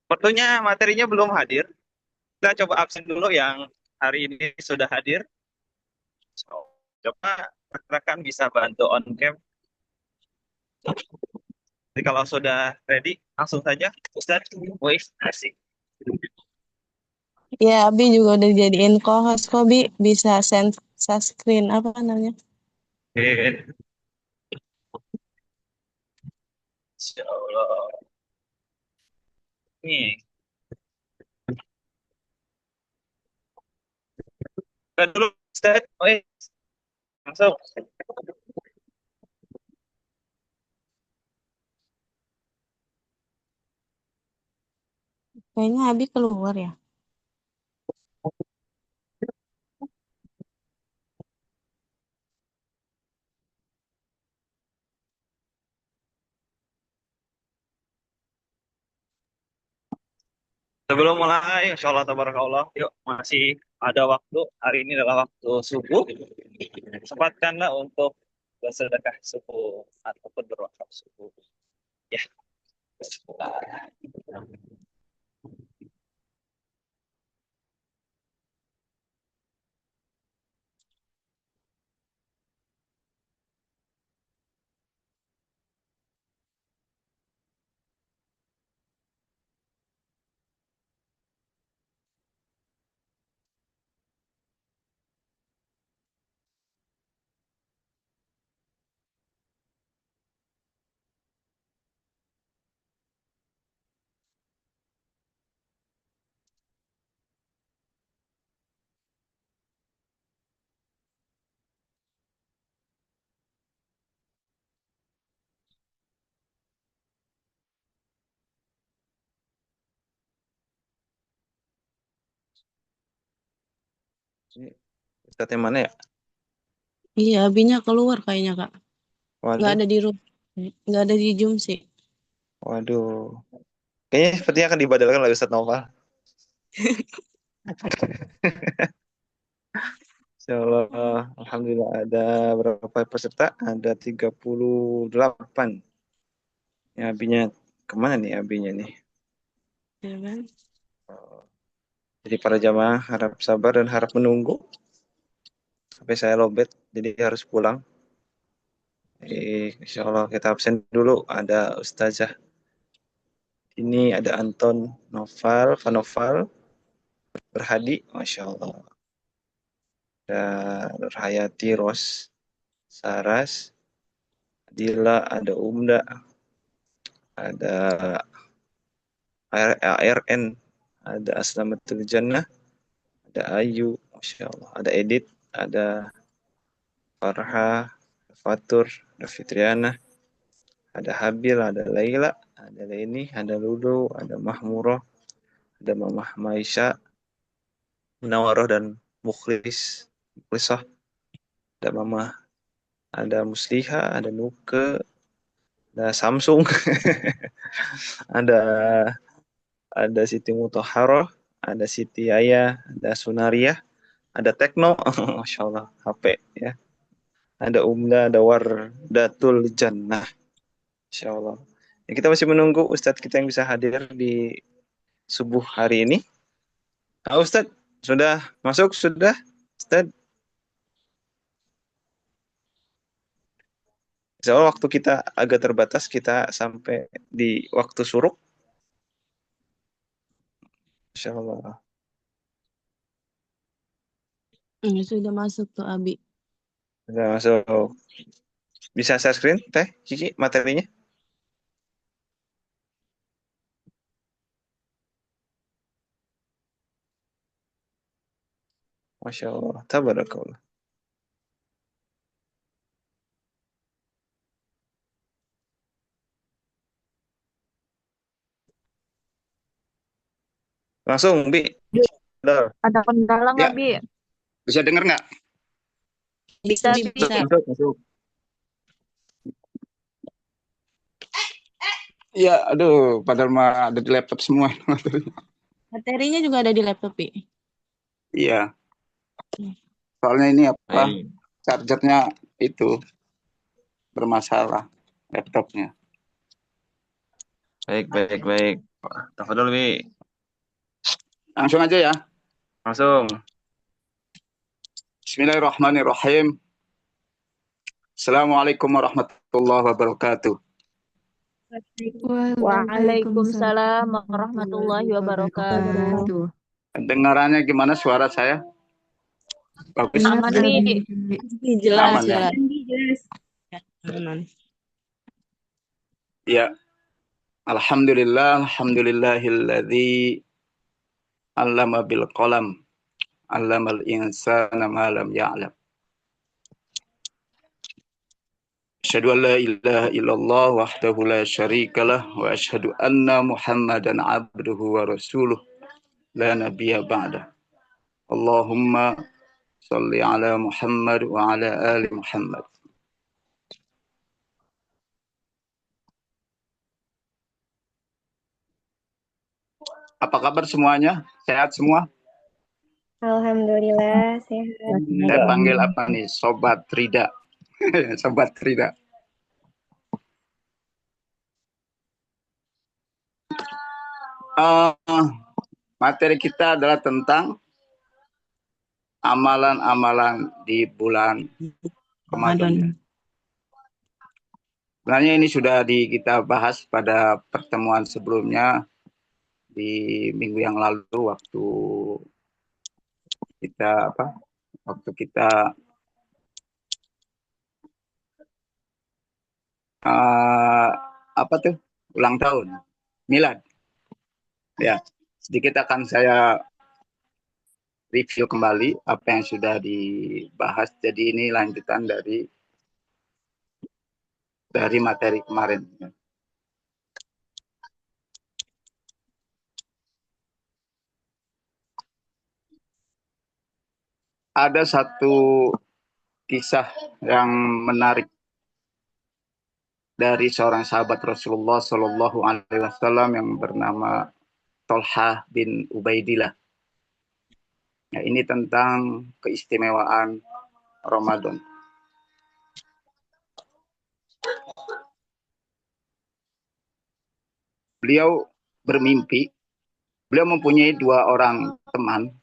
Waktunya materinya belum hadir. Kita coba absen dulu yang hari ini sudah hadir. So, coba rekan-rekan bisa bantu on cam. Jadi kalau sudah ready, langsung saja. Ustaz, wait, asik. Ya, Abi juga udah jadiin co-host kok, Bi. Bisa send screen, apa namanya? Oke, Insya Allah. Nih, kita dulu Ustaz. Wait, langsung. Kayaknya Abi keluar ya. Sebelum mulai, insya Allah, tabarakallah, yuk masih ada waktu. Hari ini adalah waktu subuh. Sempatkanlah untuk bersedekah subuh ataupun berwakaf subuh. Ya, bismillah. Ini Ustadz yang mana ya? Iya, Abinya keluar kayaknya, Kak. Nggak Waduh, ada di room. Nggak ada di Zoom sih. waduh. Kayaknya sepertinya akan dibadalkan oleh Ustadz Noval. Insya Allah, Alhamdulillah ada berapa peserta? Ada 38. Ya, abinya kemana nih abinya nih? Ya kan? Jadi para jamaah harap sabar dan harap menunggu sampai saya lobet. Jadi harus pulang. Insya Allah kita absen dulu. Ada Ustazah. Ini ada Anton Noval, Vanoval, Berhadi. Masya Allah. Ada Nurhayati Ros, Saras, Dila, ada Umda, ada ARN, ada Aslamatul Jannah, ada Ayu, Masya Allah. Ada Edit, ada Farha, Fatur, ada Fitriana, ada Habil, ada Laila, ada Leni, ada Ludo, ada Mahmuro, ada Mamah Maisha, Munawaroh dan Mukhlis, Mukhlisah, ada Mama, ada Musliha, ada Nuke, ada Samsung, ada Siti Mutahharoh, ada Siti Aya, ada Sunaria, ada Tekno, Masya Allah, HP ya. Ada Umda, ada Wardatul Jannah, Masya Allah. Ya, kita masih menunggu Ustadz kita yang bisa hadir di subuh hari ini. Ustadz, sudah masuk? Sudah? Ustadz, insya Allah waktu kita agak terbatas, kita sampai di waktu suruk. Insya Allah. Sudah masuk tuh, Abi. Sudah masuk. Bisa share screen, Teh, Kiki, materinya? Masya Allah. Tabarakallah. Langsung, Bi. Bi, Udah. ada kendala nggak, Ya, Bi? Bisa denger nggak? Bisa, Bi, bisa. masuk, masuk. Iya, aduh, padahal mah ada di laptop semua. Materinya juga ada di laptop, Bi. Iya, soalnya ini apa? Baik. Chargernya itu bermasalah laptopnya. Baik, baik, baik. Tafadhol, Bi. Langsung aja ya. Langsung. Bismillahirrahmanirrahim. Assalamualaikum warahmatullahi wabarakatuh. Waalaikumsalam warahmatullahi wabarakatuh. Dengarannya gimana suara saya? Bagus. Aman, Bi. Jelas, Aman ya? jelas. Aman. Ya. Alhamdulillah, alhamdulillahilladzi 'allama bil qalam, 'allamal insana ma lam ya'lam. Asyhadu an la ilaha illallah wahdahu la syarikalah wa asyhadu anna Muhammadan 'abduhu wa rasuluh la nabiyya ba'da. Allahumma shalli ala Muhammad wa ala ali Muhammad. Apa kabar semuanya? Sehat semua? Alhamdulillah sehat. Saya panggil apa nih? Sobat Rida. Sobat Rida. Materi kita adalah tentang amalan-amalan di bulan Ramadan. Sebenarnya ini sudah kita bahas pada pertemuan sebelumnya di minggu yang lalu waktu kita ulang tahun milad. Ya, sedikit akan saya review kembali apa yang sudah dibahas. Jadi ini lanjutan dari materi kemarin. Ada satu kisah yang menarik dari seorang sahabat Rasulullah Shallallahu Alaihi Wasallam yang bernama Tolhah bin Ubaidillah. Ya, ini tentang keistimewaan Ramadan. Beliau bermimpi, beliau mempunyai 2 orang teman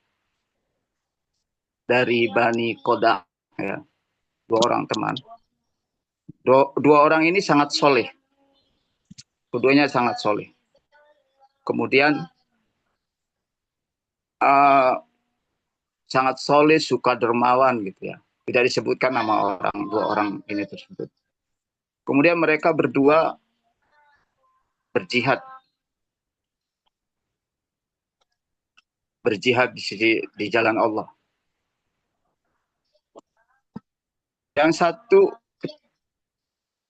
dari Bani Qoda, ya, 2 orang teman. 2 orang ini sangat soleh, keduanya sangat soleh. Kemudian sangat soleh, suka dermawan gitu ya. Tidak disebutkan nama orang 2 orang ini tersebut. Kemudian mereka berdua berjihad di jalan Allah. Yang satu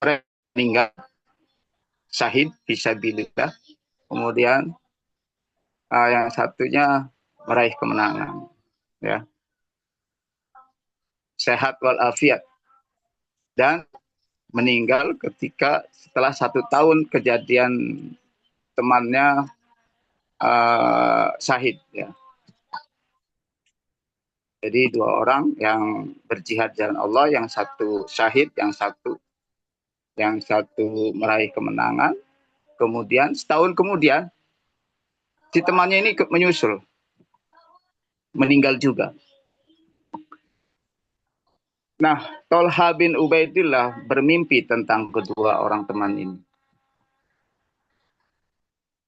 meninggal syahid fisabilillah. Kemudian yang satunya meraih kemenangan, ya. Sehat walafiat dan meninggal ketika setelah 1 tahun kejadian temannya syahid, ya. Jadi 2 orang yang berjihad jalan Allah, yang satu syahid, yang satu meraih kemenangan. Kemudian setahun kemudian si temannya ini menyusul, meninggal juga. Nah, Tolha bin Ubaidillah bermimpi tentang kedua orang teman ini.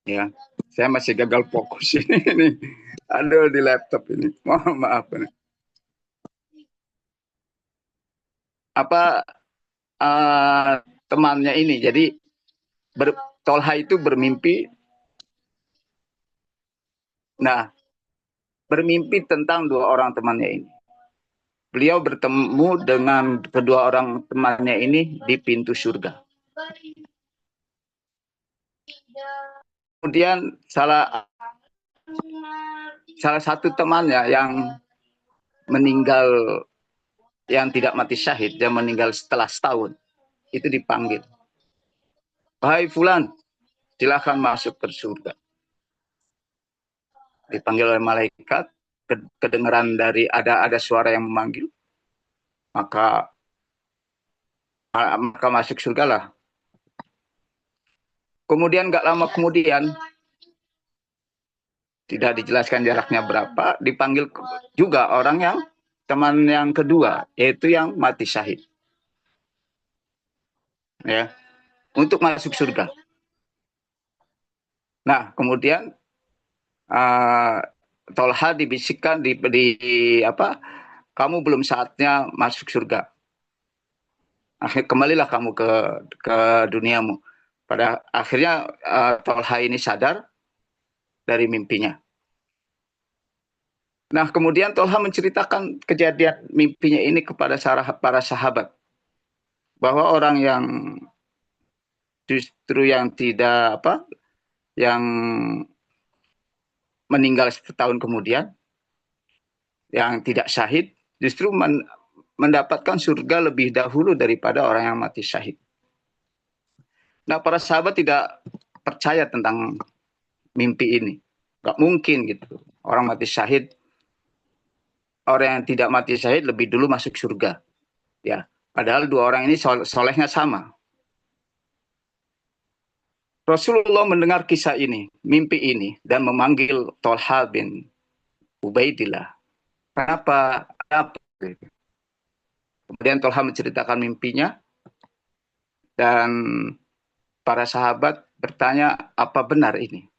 Ya, saya masih gagal fokus ini. Aduh, di laptop ini. Mohon maaf. Temannya ini, jadi Tolha itu bermimpi. Nah, bermimpi tentang 2 orang temannya ini. Beliau bertemu dengan kedua orang temannya ini di pintu surga. Kemudian salah satu temannya yang meninggal, yang tidak mati syahid, yang meninggal setelah setahun, itu dipanggil. Wahai fulan, silakan masuk ke surga. Dipanggil oleh malaikat, kedengaran dari ada suara yang memanggil, maka masuk surga lah. Kemudian nggak lama kemudian, tidak dijelaskan jaraknya berapa, dipanggil juga orang yang teman yang kedua, yaitu yang mati syahid. Ya, untuk masuk surga. Nah, kemudian Tolha dibisikkan apa? Kamu belum saatnya masuk surga. Akhirnya kembalilah kamu ke duniamu. Pada akhirnya Tolha ini sadar dari mimpinya. Nah, kemudian Tolha menceritakan kejadian mimpinya ini kepada para sahabat. Bahwa orang yang justru yang tidak apa, yang meninggal setahun kemudian, yang tidak syahid, justru mendapatkan surga lebih dahulu daripada orang yang mati syahid. Nah, para sahabat tidak percaya tentang mimpi ini. Gak mungkin gitu. Orang mati syahid, orang yang tidak mati syahid lebih dulu masuk surga. Ya, padahal dua orang ini solehnya sama. Rasulullah mendengar kisah ini, mimpi ini, dan memanggil Tolha bin Ubaidillah. Kenapa? Kemudian Tolha menceritakan mimpinya, dan para sahabat bertanya, apa benar ini?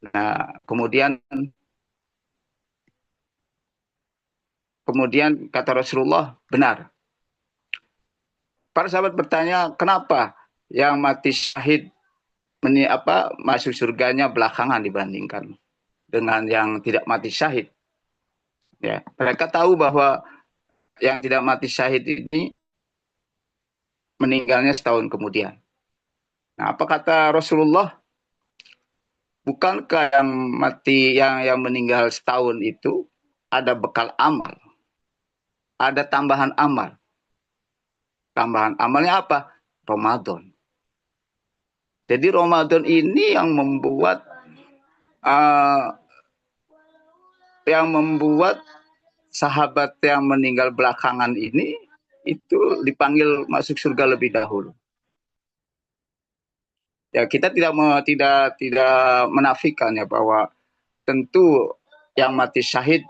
Nah, kemudian kata Rasulullah, benar. Para sahabat bertanya, kenapa yang mati syahid masuk surganya belakangan dibandingkan dengan yang tidak mati syahid? Ya, mereka tahu bahwa yang tidak mati syahid ini meninggalnya setahun kemudian. Nah, apa kata Rasulullah? Bukankah yang mati yang meninggal setahun itu ada bekal amal, ada tambahan amal. Tambahan amalnya apa? Ramadan. Jadi Ramadan ini yang membuat sahabat yang meninggal belakangan ini itu dipanggil masuk surga lebih dahulu. Ya, kita tidak menafikan ya bahwa tentu yang mati syahid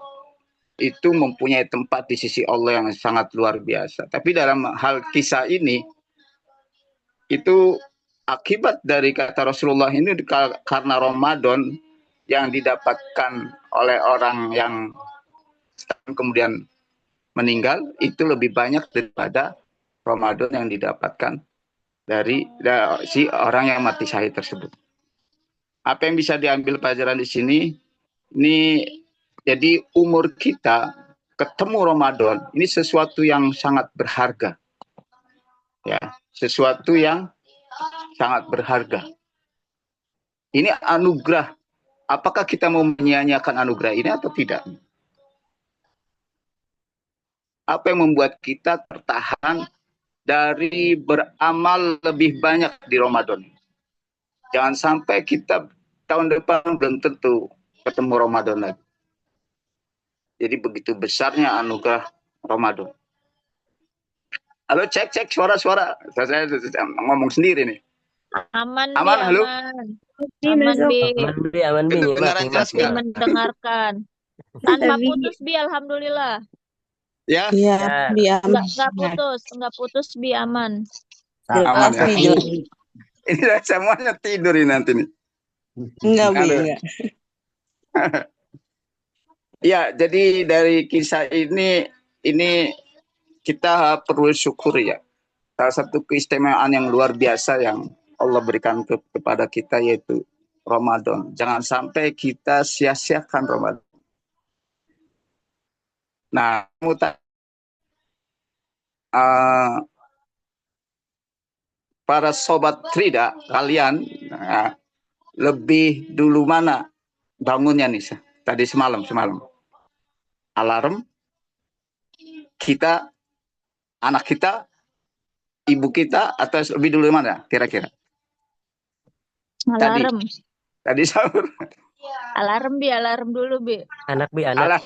itu mempunyai tempat di sisi Allah yang sangat luar biasa. Tapi dalam hal kisah ini, itu akibat dari kata Rasulullah ini karena Ramadan yang didapatkan oleh orang yang kemudian meninggal, itu lebih banyak daripada Ramadan yang didapatkan dari si orang yang mati syahid tersebut. Apa yang bisa diambil pelajaran di sini? Ini jadi umur kita ketemu Ramadan ini sesuatu yang sangat berharga. Ya, sesuatu yang sangat berharga. Ini anugerah. Apakah kita mau menyia-nyiakan anugerah ini atau tidak? Apa yang membuat kita tertahan dari beramal lebih banyak di Ramadan? Jangan sampai kita tahun depan belum tentu ketemu Ramadan lagi. Jadi begitu besarnya anugerah Ramadan. Halo, cek suara-suara. Saya ngomong sendiri nih. Aman, Aman, Bi, halo? aman, Bi. Aman, Bi. Bi mendengarkan. Tanpa putus, Bi, alhamdulillah. Ya. Iya, diam. Enggak putus, Bi, aman. Aman ya. Jelas. Ini semuanya tidur ini nanti nih. Enggak, Bi, enggak. Ya, jadi dari kisah ini kita perlu syukur ya. Salah satu keistimewaan yang luar biasa yang Allah berikan kepada kita yaitu Ramadan. Jangan sampai kita sia-siakan Ramadan. Nah, para sobat Trida, kalian lebih dulu mana bangunnya nih tadi semalam? Alarm kita, anak kita, ibu kita, atau lebih dulu mana kira-kira? Alarm. Tadi sahur. Alarm, Bi, alarm dulu, Bi. Anak, Bi, Alarm.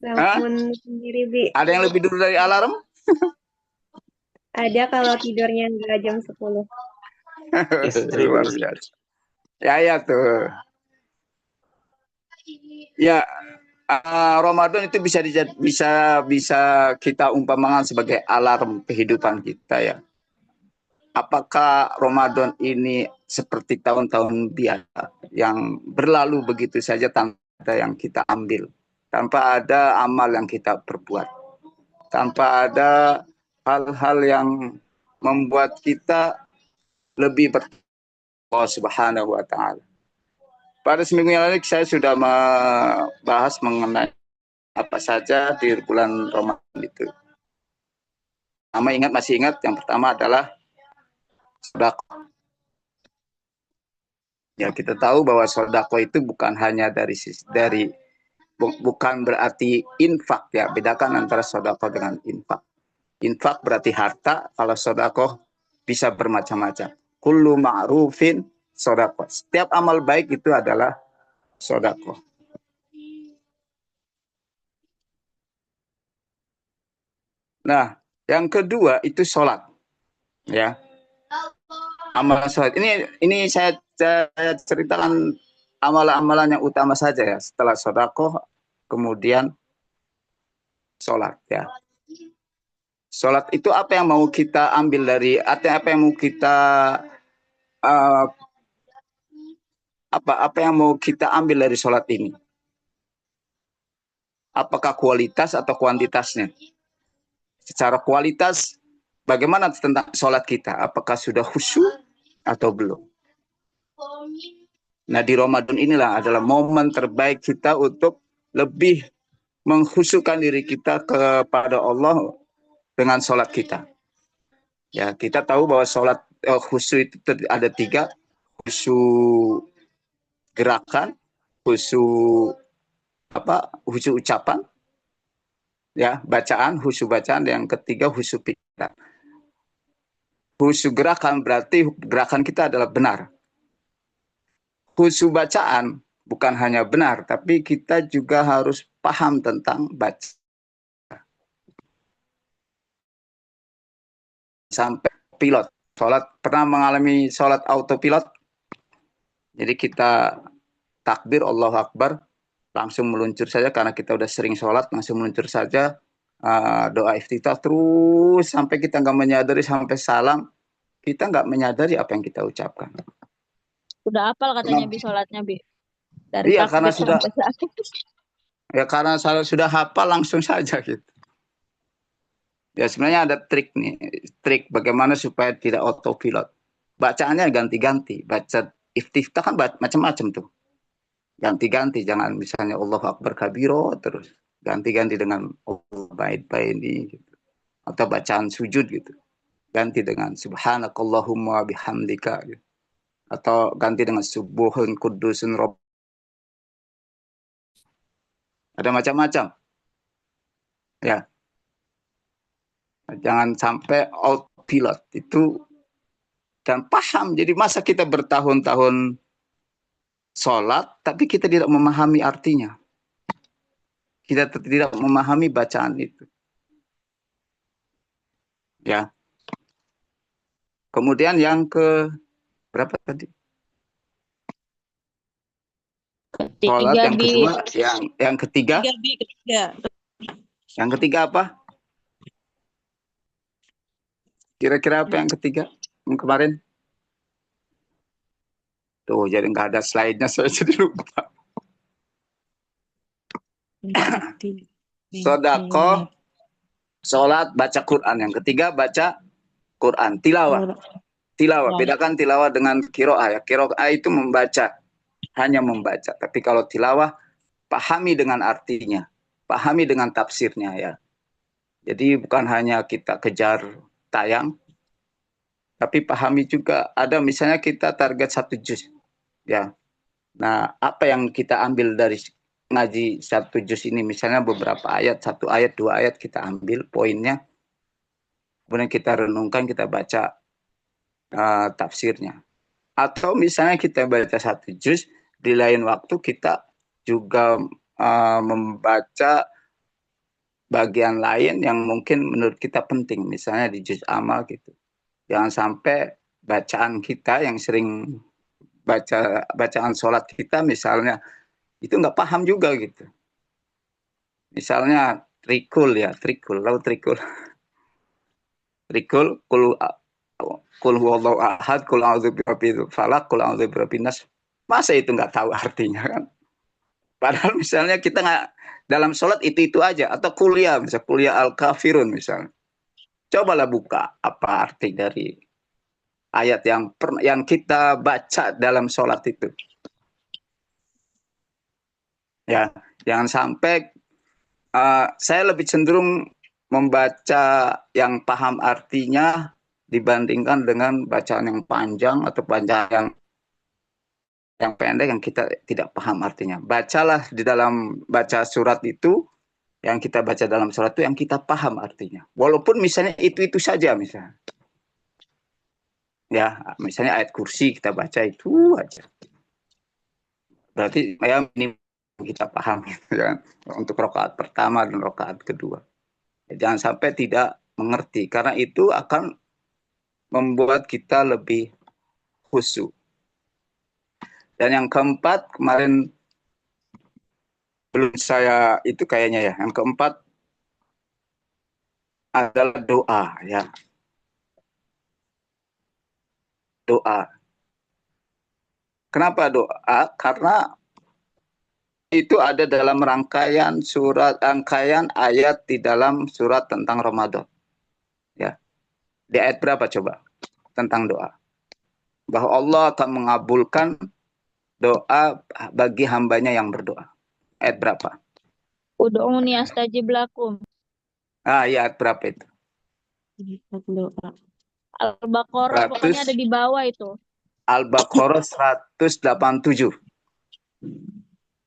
Telepon sendiri, Bi. Ada yang lebih dulu dari alarm? Ada kalau tidurnya nggak jam 10. Istri Luar Ustaz. biasa. Ya tuh. Ya, Ramadan itu bisa kita umpamakan sebagai alarm kehidupan kita ya. Apakah Ramadan ini seperti tahun-tahun biasa yang berlalu begitu saja tanpa ada yang kita ambil, tanpa ada amal yang kita perbuat, tanpa ada hal-hal yang membuat kita lebih bertakwa Subhanahu wa Ta'ala. Pada seminggu yang lalu saya sudah membahas mengenai apa saja di bulan Ramadan itu. Masih ingat yang pertama adalah sedekah. Ya, kita tahu bahwa sedekah itu bukan hanya bukan berarti infak ya. Bedakan antara sedekah dengan infak. Infak berarti harta, kalau sedekah bisa bermacam-macam. Kullu ma'rufin sedekah. Setiap amal baik itu adalah sedekah. Nah, yang kedua itu sholat. Ya. Amal sholat. Ini saya ceritakan amalan-amalan yang utama saja ya. Setelah sedekah, kemudian sholat ya. Sholat itu apa yang mau kita ambil dari, apa yang mau kita apa yang mau kita ambil dari sholat ini? Apakah kualitas atau kuantitasnya? Secara kualitas, bagaimana tentang sholat kita? Apakah sudah khusyuk atau belum? Nah, di Ramadan inilah adalah momen terbaik kita untuk lebih mengkhusyukkan diri kita kepada Allah dengan sholat kita. Ya, kita tahu bahwa sholat khusyuk itu ada 3, khusyuk gerakan, khusyuk ucapan, ya, bacaan, khusyuk bacaan, yang ketiga khusyuk pikiran. Khusyuk gerakan berarti gerakan kita adalah benar. Khusyuk bacaan bukan hanya benar, tapi kita juga harus paham tentang baca. Sampai pilot, pernah mengalami sholat autopilot? Jadi kita takbir Allahu Akbar, langsung meluncur saja karena kita udah sering sholat, langsung meluncur saja doa iftitah terus sampai kita nggak menyadari, sampai salam kita nggak menyadari apa yang kita ucapkan. Udah hafal katanya Bi sholatnya Bi. Dari Iya, karena takbir sudah sampai salam. ya, karena saya sudah hafal langsung saja gitu. Ya, sebenarnya ada trik bagaimana supaya tidak autopilot. Bacaannya ganti-ganti. Baca iftitah kan macam-macam tuh. Ganti-ganti, jangan misalnya Allahu Akbar kabiro terus. Ganti-ganti dengan Allah baik-baik ini gitu. Atau bacaan sujud gitu. Ganti dengan subhanakallahumma bihamdika gitu. Atau ganti dengan subuhun kudusun rob. Ada macam-macam. Ya. Jangan sampai autopilot itu, dan paham. Jadi masa kita bertahun-tahun sholat tapi kita tidak memahami artinya, kita tidak memahami bacaan itu ya. Kemudian yang ke berapa tadi? Sholat yang kedua, yang ketiga. Yang ketiga apa? Kira-kira apa yang ketiga? Yang kemarin? Tuh, jadi nggak ada slide-nya, saya jadi lupa. Sedekah, sholat, baca Quran. Yang ketiga baca Quran, tilawah. Tilawah, bedakan tilawah dengan qiraah ya. Qiraah itu membaca, hanya membaca. Tapi kalau tilawah, pahami dengan artinya, pahami dengan tafsirnya ya. Jadi bukan hanya kita kejar tayang, tapi pahami juga. Ada misalnya kita target 1 juz ya. Nah, apa yang kita ambil dari ngaji 1 juz ini? Misalnya beberapa ayat, 1 ayat, 2 ayat kita ambil poinnya, kemudian kita renungkan, kita baca tafsirnya. Atau misalnya kita baca 1 juz, di lain waktu kita juga membaca bagian lain yang mungkin menurut kita penting, misalnya di juz amal gitu. Jangan sampai bacaan kita yang sering bacaan sholat kita misalnya itu nggak paham juga gitu. Misalnya trikul, lalu trikul kul huwallahu ahad, kul a'udzu birabbil falaq, kul a'udzu birabbin nas. Masa itu nggak tahu artinya kan? Padahal misalnya kita nggak dalam sholat itu aja, atau kuliah misalnya kuliah al-kafirun misalnya. Cobalah buka apa arti dari ayat yang kita baca dalam sholat itu. Ya, jangan sampai saya lebih cenderung membaca yang paham artinya dibandingkan dengan bacaan yang panjang atau bacaan yang pendek yang kita tidak paham artinya. Bacalah di dalam baca surat itu, yang kita baca dalam surat itu yang kita paham artinya. Walaupun misalnya itu saja misalnya. Ya, misalnya ayat kursi kita baca itu aja. Berarti ya ini kita paham gitu kan. Untuk rakaat pertama dan rakaat kedua. Jangan sampai tidak mengerti, karena itu akan membuat kita lebih khusyuk. Dan yang keempat, kemarin belum saya itu kayaknya ya. Yang keempat adalah doa ya. Doa. Kenapa doa? Karena itu ada dalam rangkaian ayat di dalam surat tentang Ramadan. Ya. Di ayat berapa coba? Tentang doa. Bahwa Allah akan mengabulkan doa bagi hambanya yang berdoa. Ayat berapa? Ud'uni astajib lakum. Ya, ayat berapa itu? Doa. Al-Baqarah pokoknya ada di bawah itu. Al-Baqarah 187.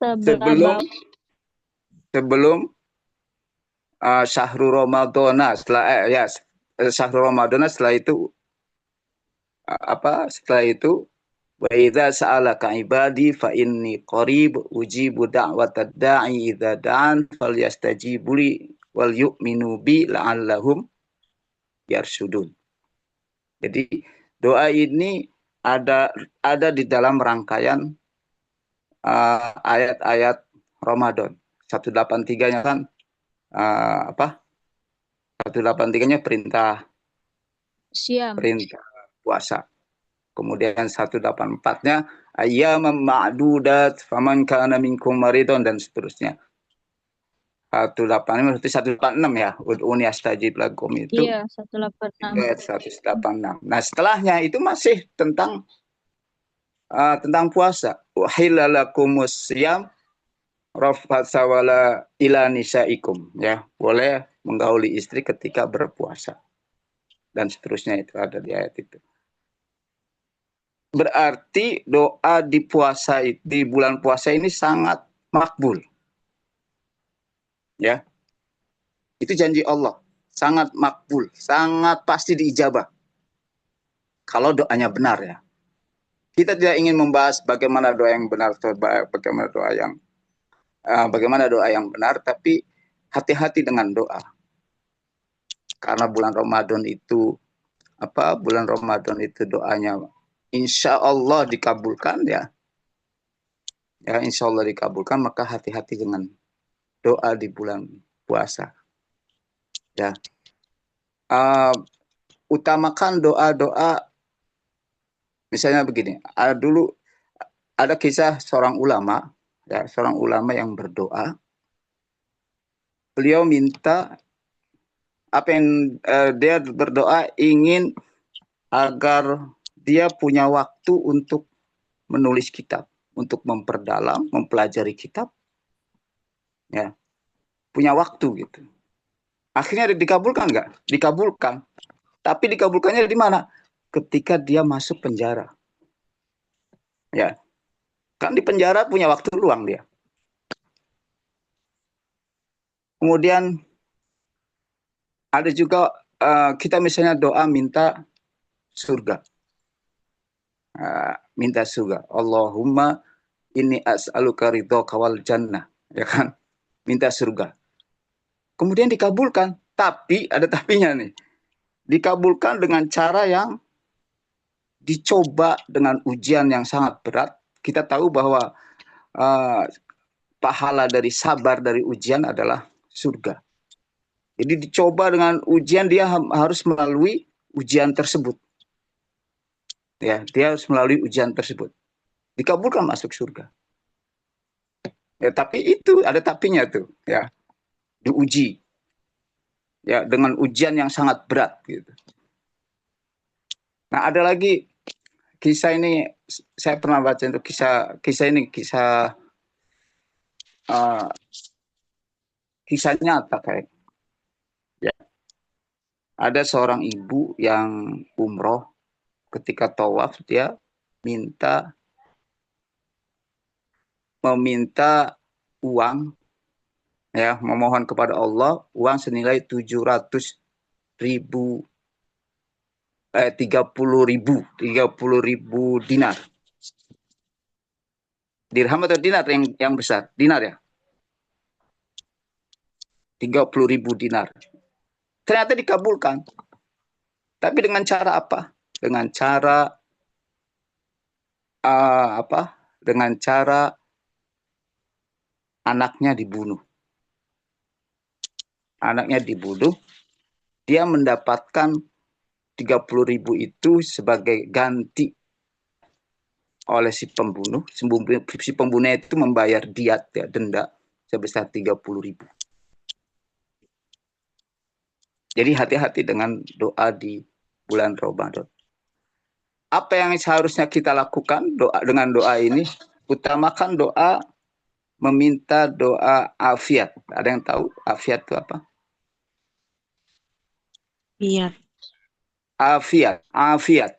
Sebelah Sebelum Syahrul Ramadana, Syahrul Ramadana, setelah itu setelah itu wa idza sa'alaka ibadi fa inni qarib ujibu da'watad da'i idza da'an falyastajibu li wal yu'minu bi la'allahum yarsudun. Jadi doa ini ada di dalam rangkaian ayat-ayat Ramadan. 183-nya kan 183-nya perintah siam. Perintah puasa. Kemudian 184-nya ayyaman ma'dudat faman kana minkum maridun dan seterusnya. 186 ya, ud'uni astajib lakum itu. Iya, 186. 186. Nah, setelahnya itu masih tentang puasa. Uhilla lakumus siyam rafatsa wala ila nisaikum, ya. Boleh menggauli istri ketika berpuasa. Dan seterusnya itu ada di ayat itu. Berarti doa di bulan puasa ini sangat makbul. Ya. Itu janji Allah, sangat makbul, sangat pasti diijabah. Kalau doanya benar ya. Kita tidak ingin membahas bagaimana doa yang benar atau bagaimana doa yang benar, tapi hati-hati dengan doa. Karena bulan Ramadan itu doanya insya Allah dikabulkan ya. Ya, insya Allah dikabulkan, maka hati-hati dengan doa di bulan puasa. Ya. Utamakan doa-doa, misalnya begini, dulu ada kisah seorang ulama yang berdoa. Beliau minta dia berdoa ingin agar dia punya waktu untuk menulis kitab, untuk memperdalam, mempelajari kitab. Ya. Punya waktu gitu. Akhirnya dikabulkan nggak? Dikabulkan. Tapi dikabulkannya di mana? Ketika dia masuk penjara. Ya. Kan di penjara punya waktu luang dia. Kemudian ada juga kita misalnya doa minta surga. Minta surga. Allahumma inni as'aluka ridhaka wal jannah. Ya kan? Minta surga. Kemudian dikabulkan. Tapi, ada tapinya nih. Dikabulkan dengan cara yang dicoba dengan ujian yang sangat berat. Kita tahu bahwa pahala dari sabar dari ujian adalah surga. Jadi dicoba dengan ujian, dia harus melalui ujian tersebut. Ya, dia harus melalui ujian tersebut. Dikabulkan masuk surga. Ya, tapi itu ada tapinya tuh, ya. Diuji. Ya, dengan ujian yang sangat berat gitu. Nah, ada lagi kisah ini, saya pernah baca itu kisah nyata kayak. Ya. Ada seorang ibu yang umroh, ketika tawaf dia meminta uang, ya, memohon kepada Allah uang senilai 30.000 dinar. Dirham atau dinar yang besar? Dinar ya. 30.000 dinar. Ternyata dikabulkan. Tapi dengan cara apa? Dengan cara Dengan cara anaknya dibunuh. Anaknya dibunuh, dia mendapatkan 30.000 itu sebagai ganti oleh si pembunuh. Si pembunuh itu membayar diat, ya, denda sebesar 30.000. Jadi hati-hati dengan doa di bulan Ramadan. Apa yang seharusnya kita lakukan dengan doa ini? Utamakan doa meminta doa afiat. Ada yang tahu afiat itu apa? Iya. Afiat.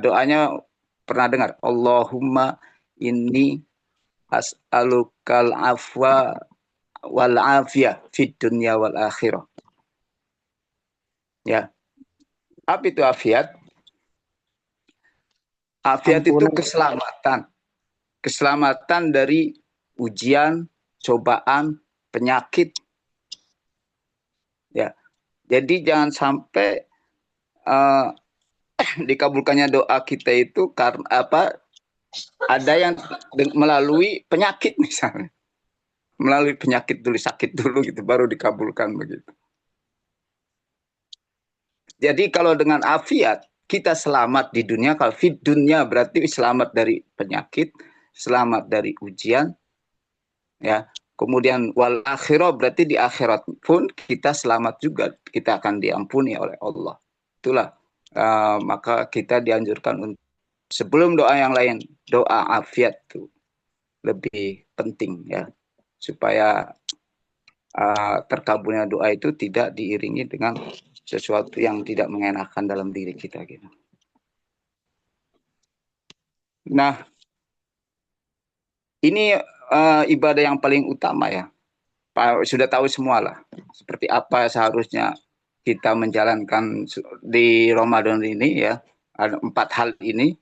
Doanya pernah dengar? Allahumma inni as'alukal afwa wal afiyah fid dunya wal akhirah. Ya. Apa itu afiat? Afiat itu keselamatan. Keselamatan dari ujian, cobaan, penyakit. Ya. Jadi jangan sampai dikabulkannya doa kita itu karena ada yang melalui penyakit misalnya. Melalui penyakit dulu, sakit dulu gitu, baru dikabulkan begitu. Jadi kalau dengan afiat, kita selamat di dunia. Kalau di dunia berarti selamat dari penyakit, selamat dari ujian, ya. Kemudian wal akhirah berarti di akhirat pun kita selamat juga, kita akan diampuni oleh Allah. Itulah maka kita dianjurkan untuk sebelum doa yang lain, doa afiat itu lebih penting, ya, supaya terkabulnya doa itu tidak diiringi dengan sesuatu yang tidak mengenakan dalam diri kita gitu. Nah, ini ibadah yang paling utama, ya. Sudah tahu semua lah seperti apa seharusnya kita menjalankan di Ramadan ini, ya. Ada 4 hal ini,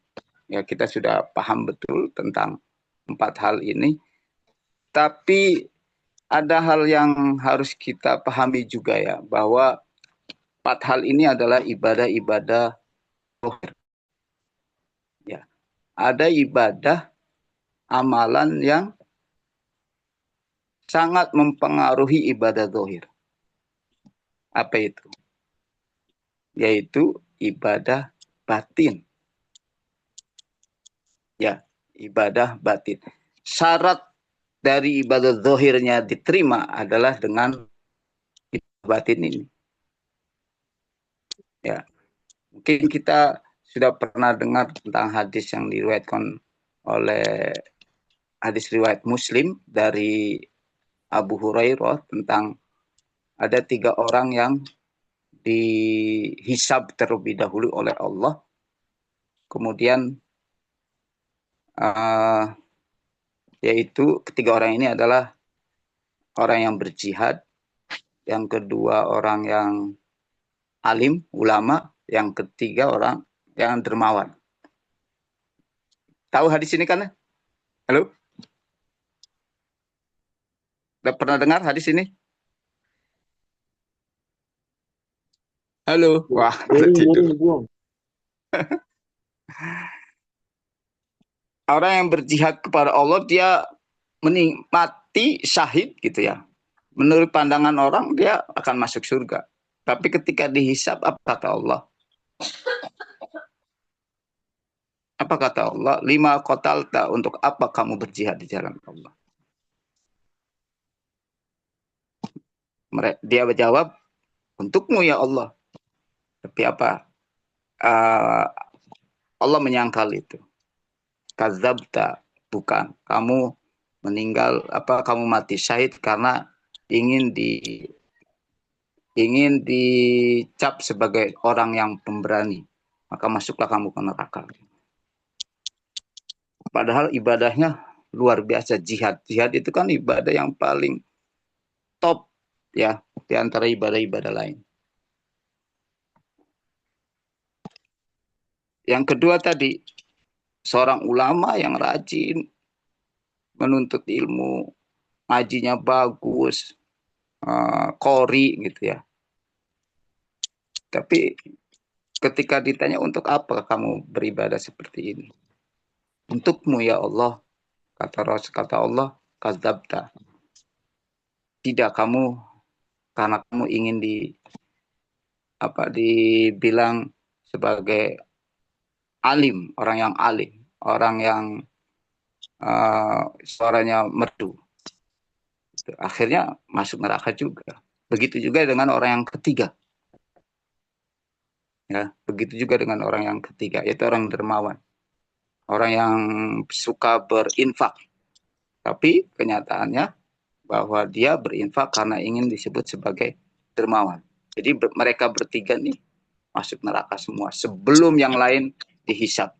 ya, kita sudah paham betul tentang 4 hal ini. Tapi ada hal yang harus kita pahami juga, ya, bahwa 4 hal ini adalah ibadah-ibadah zahir. Ya. Ada ibadah amalan yang sangat mempengaruhi ibadah zahir. Apa itu? Yaitu ibadah batin. Ya, ibadah batin. Syarat dari ibadah zahirnya diterima adalah dengan ibadah batin ini. Ya. Mungkin kita sudah pernah dengar tentang hadis yang diriwayatkan oleh hadis riwayat Muslim dari Abu Hurairah tentang ada 3 orang yang dihisab terlebih dahulu oleh Allah. Kemudian yaitu ketiga orang ini adalah orang yang berjihad, yang kedua orang yang alim, ulama, yang ketiga orang yang dermawan. Tahu hadis ini kan? Halo? Udah pernah dengar hadis ini? Halo. Wah, udah Boring, tidur. boring, buang. Orang yang berjihad kepada Allah, dia mati syahid gitu ya. Menurut pandangan orang, dia akan masuk surga. Tapi ketika dihisab, apa kata Allah? Apa kata Allah? 5 qatalta, untuk apa kamu berjihad di jalan Allah? Dia menjawab, untukmu ya Allah. Tapi apa? Allah menyangkal itu. Kadzabta, bukan. Kamu meninggal, kamu mati syahid karena ingin dicap sebagai orang yang pemberani. Maka masuklah kamu ke neraka. Padahal ibadahnya luar biasa, jihad. Jihad itu kan ibadah yang paling top ya di antara ibadah-ibadah lain. Yang kedua tadi, seorang ulama yang rajin menuntut ilmu, ngajinya bagus, qori gitu ya. Tapi ketika ditanya untuk apa kamu beribadah seperti ini? Untukmu ya Allah, kata Allah, kadzabta. Tidak, kamu karena kamu ingin dibilang sebagai alim, orang yang alim, orang yang suaranya merdu. Akhirnya masuk neraka juga. Begitu juga dengan orang yang ketiga. Ya, begitu juga dengan orang yang ketiga, yaitu orang dermawan. Orang yang suka berinfak. Tapi kenyataannya bahwa dia berinfak karena ingin disebut sebagai dermawan. Jadi mereka bertiga nih masuk neraka semua sebelum yang lain dihisab.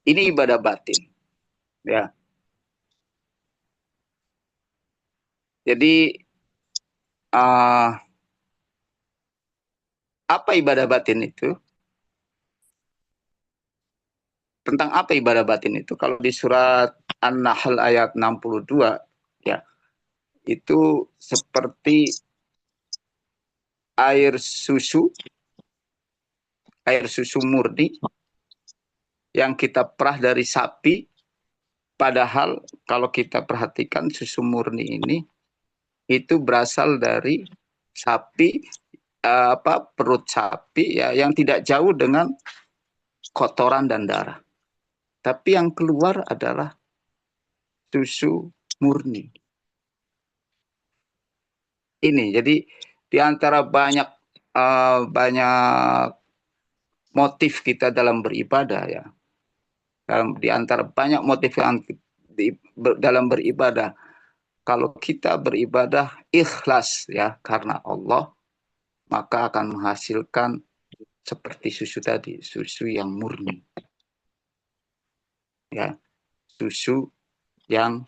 Ini ibadah batin. Ya. Jadi apa ibadah batin itu? Tentang apa ibadah batin itu? Kalau di surat An-Nahl ayat 62 ya, itu seperti air susu murni yang kita perah dari sapi. Padahal kalau kita perhatikan susu murni ini itu berasal dari sapi, perut sapi ya, yang tidak jauh dengan kotoran dan darah. Tapi yang keluar adalah susu murni. Ini jadi di antara banyak motif kita dalam beribadah ya. Di antara banyak motif yang dalam beribadah, kalau kita beribadah ikhlas ya karena Allah, maka akan menghasilkan seperti susu tadi, susu yang murni. Ya, susu yang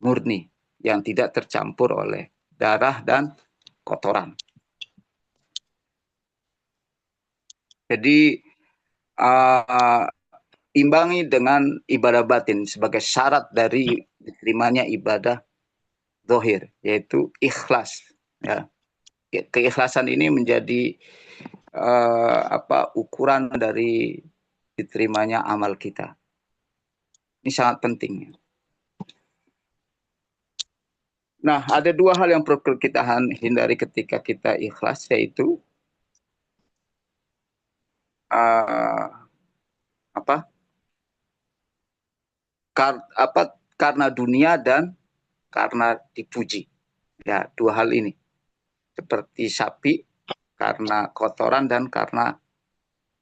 murni, yang tidak tercampur oleh darah dan kotoran. Jadi imbangi dengan ibadah batin sebagai syarat dari diterimanya ibadah zahir, yaitu ikhlas. Ya. Keikhlasan ini menjadi ukuran dari diterimanya amal kita. Ini sangat penting. Nah, ada 2 hal yang perlu kita hindari ketika kita ikhlas, yaitu karena dunia dan karena dipuji. Ya, 2 hal ini. Seperti sapi karena kotoran dan karena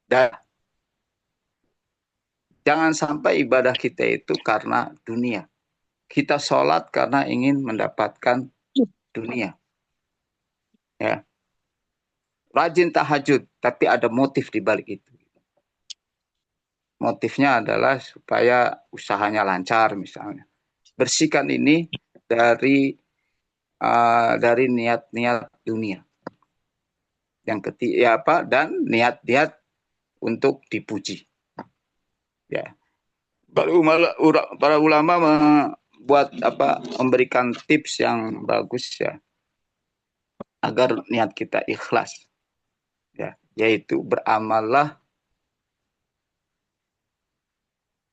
darah. Jangan sampai ibadah kita itu karena dunia. Kita sholat karena ingin mendapatkan dunia. Ya. Rajin tahajud, tapi ada motif di balik itu. Motifnya adalah supaya usahanya lancar misalnya. Bersihkan ini dari niat-niat dunia. Yang ketiga dan niat-niat untuk dipuji. Ya. Para ulama memberikan tips yang bagus ya agar niat kita ikhlas. Ya, yaitu beramallah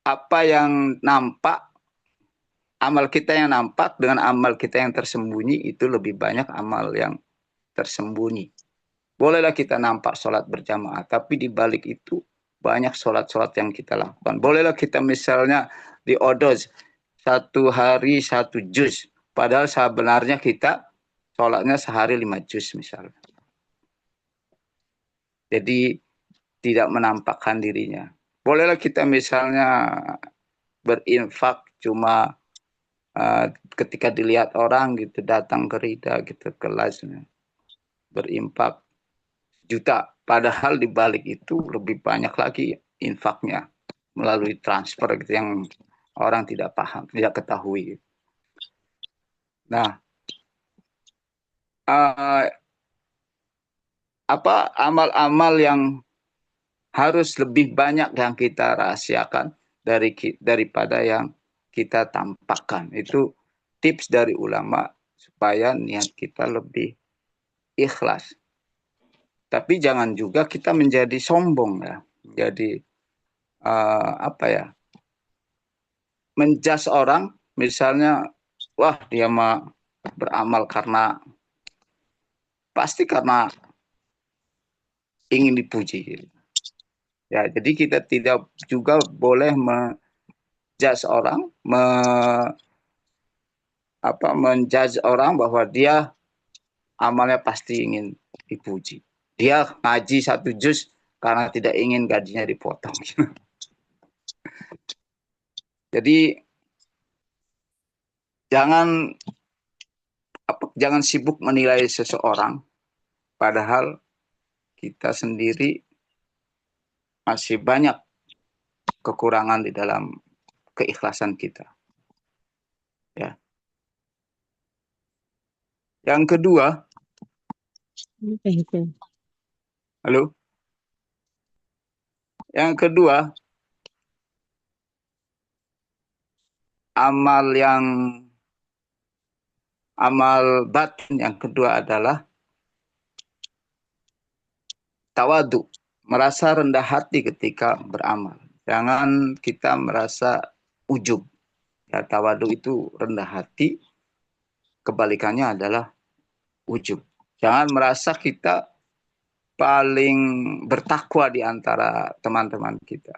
apa yang nampak, amal kita yang nampak dengan amal kita yang tersembunyi itu lebih banyak amal yang tersembunyi. Bolehlah kita nampak sholat berjamaah, tapi di balik itu banyak sholat-sholat yang kita lakukan. Bolehlah kita misalnya di odos, satu hari satu juz, padahal sebenarnya kita sholatnya sehari 5 juz misalnya. Jadi tidak menampakkan dirinya. Bolehlah kita misalnya berinfak cuma ketika dilihat orang gitu, datang ke Rida gitu, kelasnya berinfak juta, padahal di balik itu lebih banyak lagi infaknya melalui transfer gitu yang orang tidak paham, tidak ketahui. Nah, apa amal-amal yang harus lebih banyak yang kita rahasiakan daripada yang kita tampakkan. Itu tips dari ulama supaya niat kita lebih ikhlas. Tapi jangan juga kita menjadi sombong ya, jadi apa ya, menjas orang, misalnya, wah dia mah beramal karena pasti karena ingin dipuji. Ya, jadi kita tidak juga boleh menjudge orang, menjudge orang bahwa dia amalnya pasti ingin dipuji. Dia ngaji 1 juz karena tidak ingin gajinya dipotong. Jadi jangan sibuk menilai seseorang, padahal kita sendiri masih banyak kekurangan di dalam keikhlasan kita. Ya. Yang kedua, halo. Yang kedua, amal batin yang kedua adalah tawadu, merasa rendah hati ketika beramal. Jangan kita merasa ujub. Ya, tawadu itu rendah hati, kebalikannya adalah ujub. Jangan merasa kita paling bertakwa di antara teman-teman kita.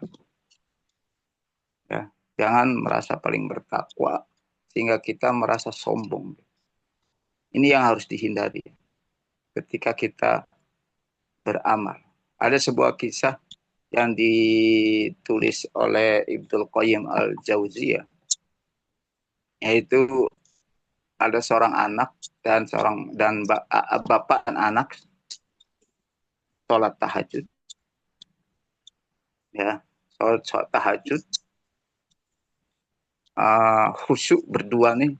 Ya, jangan merasa paling bertakwa sehingga kita merasa sombong. Ini yang harus dihindari ketika kita beramal. Ada sebuah kisah yang ditulis oleh Ibnu Qayyim al-Jauziyah, yaitu ada seorang anak dan bapak dan anak sholat tahajud, ya, sholat tahajud, khusyuk berdua nih.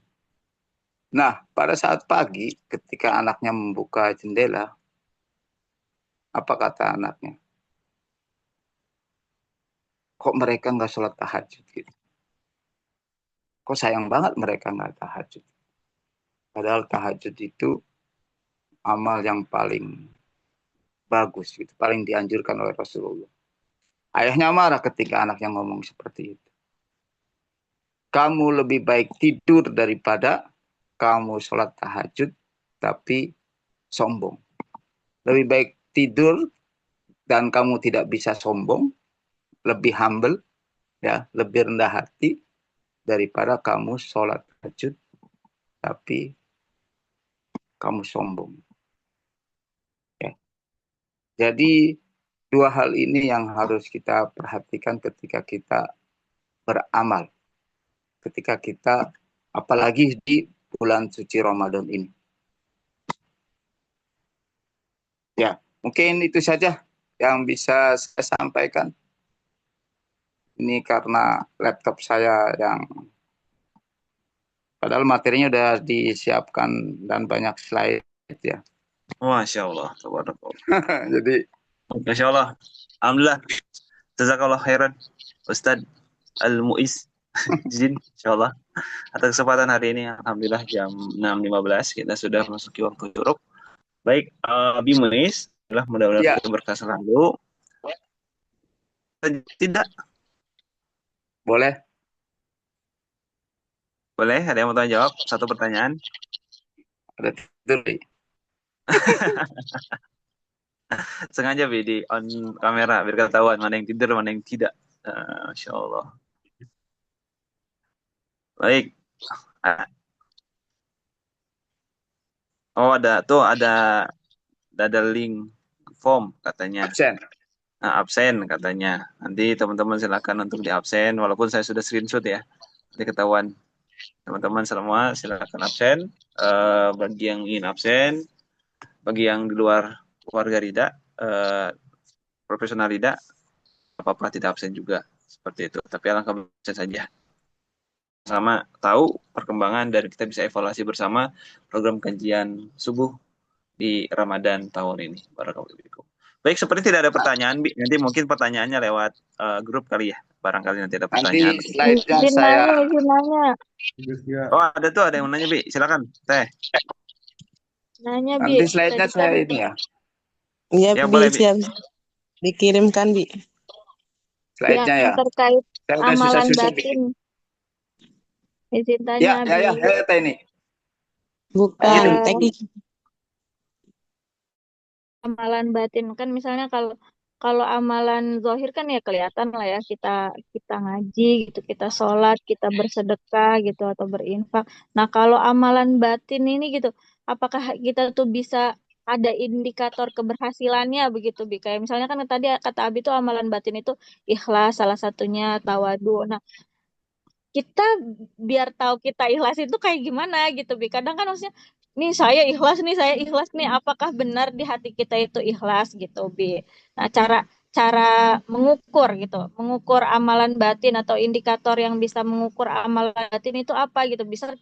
Nah, pada saat pagi ketika anaknya membuka jendela, apa kata anaknya? Kok mereka nggak sholat tahajud gitu? Kok sayang banget mereka nggak tahajud? Padahal tahajud itu amal yang paling bagus, gitu, paling dianjurkan oleh Rasulullah. Ayahnya marah ketika anaknya ngomong seperti itu. Kamu lebih baik tidur daripada kamu sholat tahajud tapi sombong. Lebih baik tidur dan kamu tidak bisa sombong, lebih humble, ya, lebih rendah hati daripada kamu sholat tahajud tapi kamu sombong. Ya. Jadi dua hal ini yang harus kita perhatikan ketika kita beramal, ketika kita apalagi di bulan suci Ramadan ini. Ya, mungkin itu saja yang bisa saya sampaikan. Ini karena laptop saya yang padahal materinya udah disiapkan dan banyak slide ya. Masya Allah, tabarakallah. Jadi Masya Allah. Alhamdulillah. Jazakallah khairan Ustadz Al-Muiz Jin, insyaallah. Atas kesempatan hari ini, alhamdulillah jam 6.15 kita sudah memasuki waktu syuruk. Baik, Bi Muiz, mudah-mudahan Ya, kita berkah selalu. Tidak boleh. boleh, ada yang mau tanya jawab? Satu pertanyaan. Ada tidur, Bi. Sengaja Bi di on kamera biar ketahuan mana yang tidur, mana yang tidak. Masya Allah. Baik. Ah, Oh ada link form katanya. Absen. Absen katanya. Nanti teman-teman silakan untuk di absen walaupun saya sudah screenshot ya. Nanti ketahuan. Teman-teman semua silakan absen. Bagi yang ingin absen, bagi yang di luar keluarga Rida, profesional Rida, apa-apa tidak absen juga seperti itu. Tapi alangkah absen saja. Sama tahu perkembangan dan kita bisa evaluasi bersama program kajian subuh di Ramadan tahun ini. Barakallahu fiikum. Baik, seperti tidak ada pertanyaan, Bi. Nanti mungkin pertanyaannya lewat grup kali ya. Barangkali nanti ada Nanti pertanyaan. slide-nya Izin saya nanya, izin nanya. Oh, ada tuh, ada yang mau nanya, Bi. Silakan, Teh. Nanya, Bi. nanti slide-nya Tadi saya kan ini ya. Ya, Ya, Bi, boleh, Bi. siap. Dikirimkan, Bi. Slide-nya ya. yang terkait Saya udah amalan susah-susah bikin. batin. Izin Ya, tanya, ya, Bi. Teh ini. Bukan, Gitu. teknik. Amalan batin kan misalnya kalau kalau amalan zohir kan ya kelihatan lah ya kita kita ngaji gitu, kita sholat, kita bersedekah gitu atau berinfak. Nah kalau amalan batin ini gitu, apakah kita tuh bisa ada indikator keberhasilannya begitu Bi? Kayak misalnya kan tadi kata Abi tuh amalan batin itu ikhlas salah satunya, tawadu. Nah kita biar tahu kita ikhlas itu kayak gimana gitu Bi. Kadang kan maksudnya nih saya ikhlas nih, saya ikhlas nih, apakah benar di hati kita itu ikhlas gitu Bi. Nah, cara cara mengukur gitu, mengukur amalan batin atau indikator yang bisa mengukur amalan batin itu apa gitu, bisa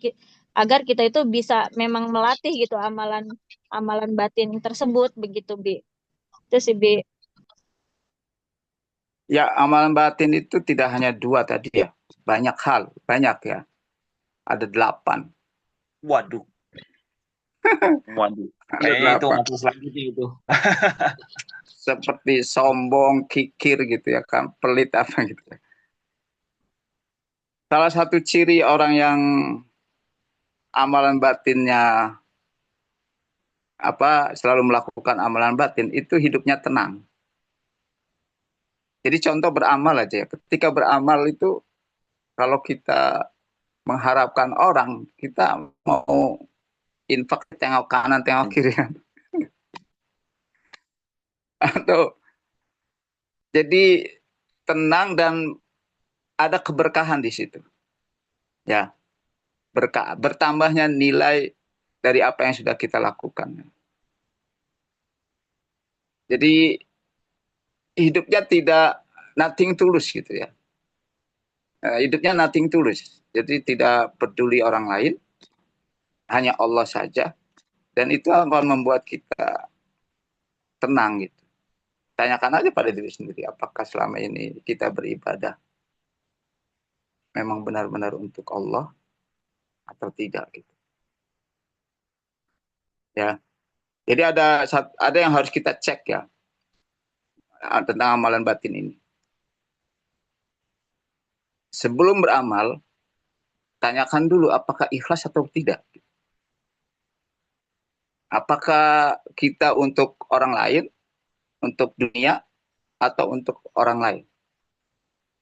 agar kita itu bisa memang melatih gitu amalan amalan batin tersebut begitu Bi. Itu sih Bi. Ya, amalan batin itu tidak hanya 2 tadi ya. Banyak hal, banyak ya. Ada 8. Waduh, waduh. Ada Kayaknya itu 8. masuk selanjutnya itu. Seperti sombong, kikir gitu ya kan, pelit apa gitu ya. Salah satu ciri orang yang amalan batinnya selalu melakukan amalan batin itu hidupnya tenang. Jadi contoh beramal aja ya. Ketika beramal itu kalau kita mengharapkan orang, kita mau infak tengok kanan, tengok kiri kan. Atau jadi tenang dan ada keberkahan di situ. Ya, berkah, bertambahnya nilai dari apa yang sudah kita lakukan. Jadi hidupnya tidak nothing tulus gitu ya. Hidupnya nothing tulus. Jadi tidak peduli orang lain, hanya Allah saja. Dan itu akan membuat kita tenang gitu. Tanyakan aja pada diri sendiri, apakah selama ini kita beribadah memang benar-benar untuk Allah atau tidak gitu. Ya. Jadi ada yang harus kita cek ya tentang amalan batin ini. Sebelum beramal, tanyakan dulu apakah ikhlas atau tidak. Apakah kita untuk orang lain, untuk dunia, atau untuk orang lain?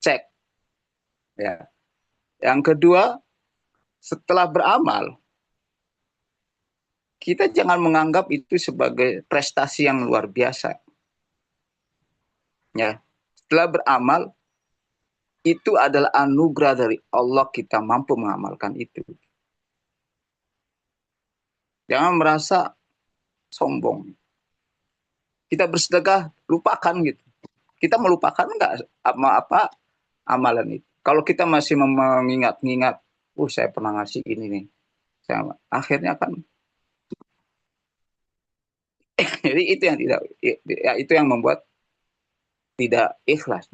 Cek. Ya. Yang kedua, setelah beramal, kita jangan menganggap itu sebagai prestasi yang luar biasa. Ya. Setelah beramal, itu adalah anugerah dari Allah kita mampu mengamalkan itu. Jangan merasa sombong. Kita bersedekah, lupakan gitu. Kita melupakan enggak apa amalan itu. Kalau kita masih mengingat-ingat, saya pernah ngasih ini nih. Akhirnya kan jadi itu yang tidak ya, itu yang membuat tidak ikhlas.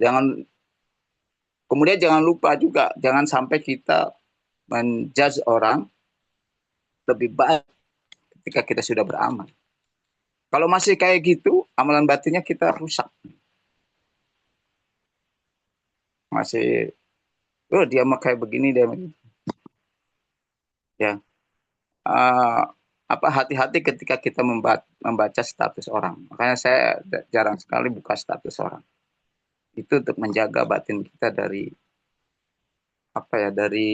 Kemudian jangan lupa juga, jangan sampai kita menjudge orang lebih baik ketika kita sudah beramal. Kalau masih kayak gitu, amalan batinnya kita rusak. Masih, oh dia mah kayak begini dia. Ya, hati-hati ketika kita membaca status orang. Makanya saya jarang sekali buka status orang. Itu untuk menjaga batin kita dari dari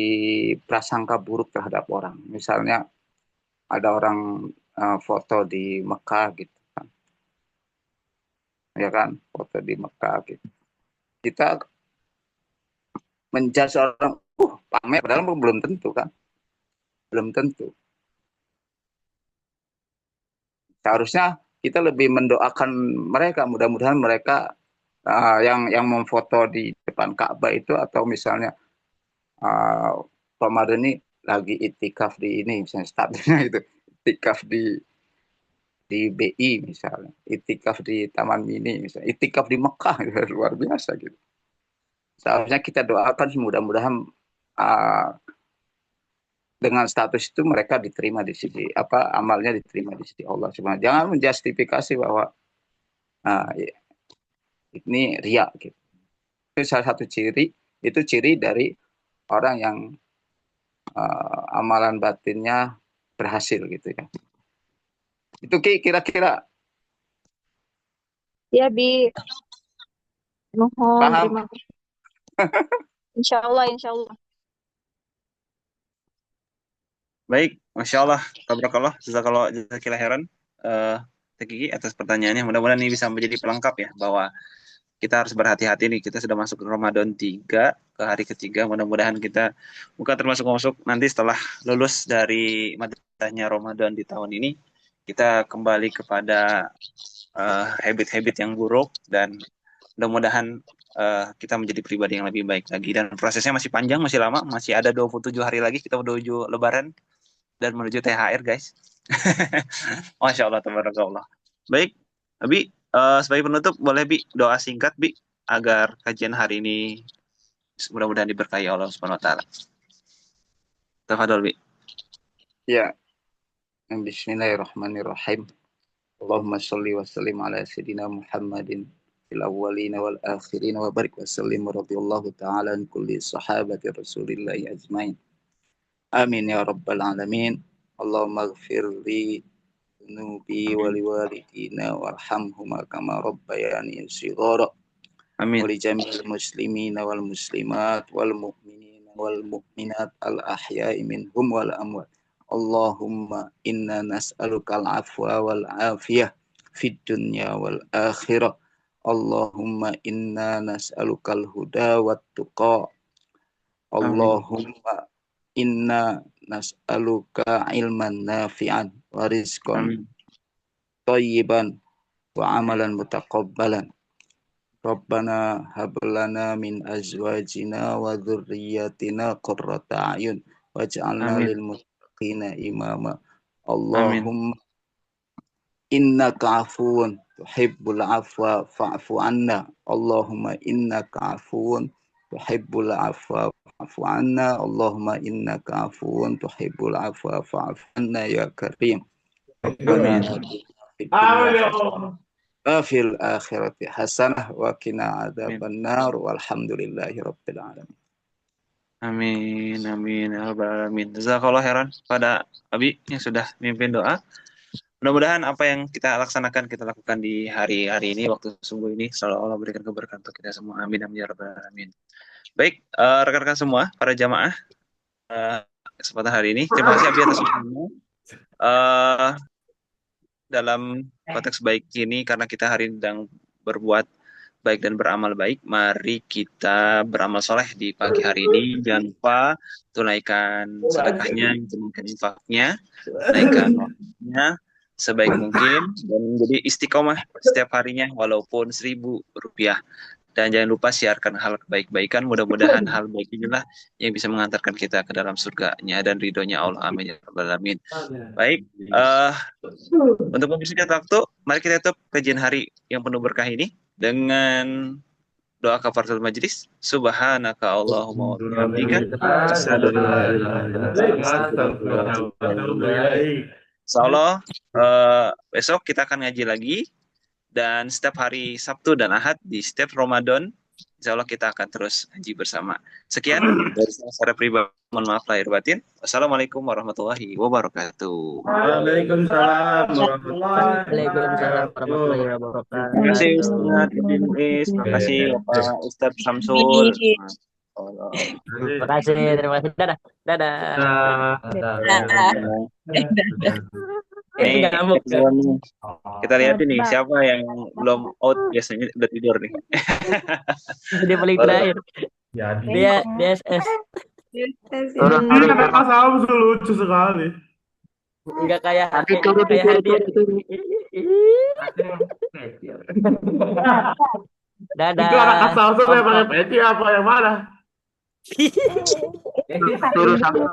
prasangka buruk terhadap orang. Misalnya ada orang foto di Mekah gitu kan, ya kan, foto di Mekah gitu. Kita menjudge orang, pamer, padahal belum tentu kan, belum tentu. Seharusnya kita lebih mendoakan mereka, mudah-mudahan mereka yang memfoto di depan Ka'bah itu, atau misalnya Ramadan ini lagi itikaf di ini, misalnya statusnya itu itikaf di BI misalnya, itikaf di Taman Mini misalnya, itikaf di Mekah, luar biasa gitu. Seharusnya kita doakan mudah-mudahan dengan status itu mereka diterima di sisi amalnya diterima di sisi Allah Subhanahu. Jangan menjustifikasi bahwa ini riya gitu. Itu salah satu ciri dari orang yang amalan batinnya berhasil gitu ya. Itu kira-kira. Ya, Bi. Mohon, Paham? terima kasih. Insya Allah, insya Allah. Baik, Masya Allah, tabarakallah, jazakallah khairan, Teh Kiki atas pertanyaannya. Mudah-mudahan ini bisa menjadi pelengkap ya, bahwa kita harus berhati-hati nih. Kita sudah masuk ke Ramadan 3, ke hari ketiga. Mudah-mudahan kita bukan termasuk nanti setelah lulus dari madrasahnya Ramadan di tahun ini, kita kembali kepada habit-habit yang buruk, dan mudah-mudahan kita menjadi pribadi yang lebih baik lagi. Dan prosesnya masih panjang, masih lama, masih ada 27 hari lagi kita menuju Lebaran dan menuju THR, guys. Masya Allah, tabarakallah. Baik, Abi, sebagai penutup, boleh Bi doa singkat, Bi, agar kajian hari ini mudah-mudahan diberkahi Allah Subhanahu wa taala. Tafadhol, Bi. Ya. Bismillahirrahmanirrahim. Allahumma sholli wa sallim ala sayyidina Muhammadin fil awwalina wal akhirina wa barik wa sallim radhiyallahu ta'ala an kulli sahabati Rasulillahi ajmain. Amin ya rabbal alamin. Allahumma ighfir li dhunubi wa liwalidina warhamhuma kama rabbayani shighara. Amin. Wa li jami'il muslimina wal muslimat wal mu'minina wal mu'minat al ahya'i minhum wal amwat. Allahumma inna nas'aluka al-afwa wal afiyah fid dunya wal akhirah. Allahumma inna nas'aluka al-huda wat tuqa. Allahumma inna nas'aluka ilman nafi'an wa rizqan thayyiban wa amalan mutaqabbalan. Rabbana hab lana min azwajina wa dhurriyyatina qurrata a'yun waj'alna lil muttaqina imama. Allahumma innaka afuwun tuhibbul afwa fa'fu anna. Allahumma innaka afuwun tuhibbul afwa fa'fu anna. Allahumma innaka afuwun tuhibbul afwa fa'fu anna ya karim. Fil akhirati hasanah wa qina adzabannar walhamdulillahi rabbil alamin. Amin, amin ya rabbal alamin. Jazakallah khairan pada Abi yang sudah mimpin doa. Mudah-mudahan apa yang kita laksanakan, kita lakukan di hari-hari ini, waktu subuh ini, selalu Allah berikan keberkahan untuk kita semua. Amin, amin ya rabbal alamin. Baik, rekan-rekan semua, para jamaah, kesempatan hari ini, terima kasih Abi atas waktunya. Dalam konteks baik ini, karena kita hari ini sedang berbuat baik dan beramal baik, mari kita beramal soleh di pagi hari ini. Jangan lupa tunaikan sedekahnya, tunaikan infaknya, tunaikan waktunya sebaik mungkin, dan menjadi istiqomah setiap harinya walaupun Rp1.000. Dan jangan lupa siarkan hal kebaik-baikan. Mudah-mudahan hal baik inilah yang bisa mengantarkan kita ke dalam surganya dan ridhonya Allah. Amin ya rabbal alamin. Baik, untuk mempersingkat waktu, mari kita tutup kajian hari yang penuh berkah ini dengan doa kafaratul majlis. Subhanaka Allahumma wa bihamdika asyhadu an la ilaha illa anta astaghfiruka wa atubu ilaik. Insyaallah besok kita akan ngaji lagi Dan setiap hari Sabtu dan Ahad di setiap Ramadan, insya Allah kita akan terus ngaji bersama. Sekian dari saya secara pribadi. Mohon maaf lahir batin. Wassalamualaikum warahmatullahi wabarakatuh. Waalaikumsalam warahmatullahi warahmatullahi wabarakatuh. Terima kasih Ustaz Ibu Muiz, terima kasih Bapak Ustaz Samsul. Terima kasih. Dadah. Dadah. Nih, kita lihat ini siapa yang belum out, biasanya udah tidur nih. Dia paling terakhir. Dia SS. Ini kata Samsul lucu sekali. Enggak kayak hadiah. Dadah. Itu anak Samsul yang pakai peci apa yang mana? Turun Samsul.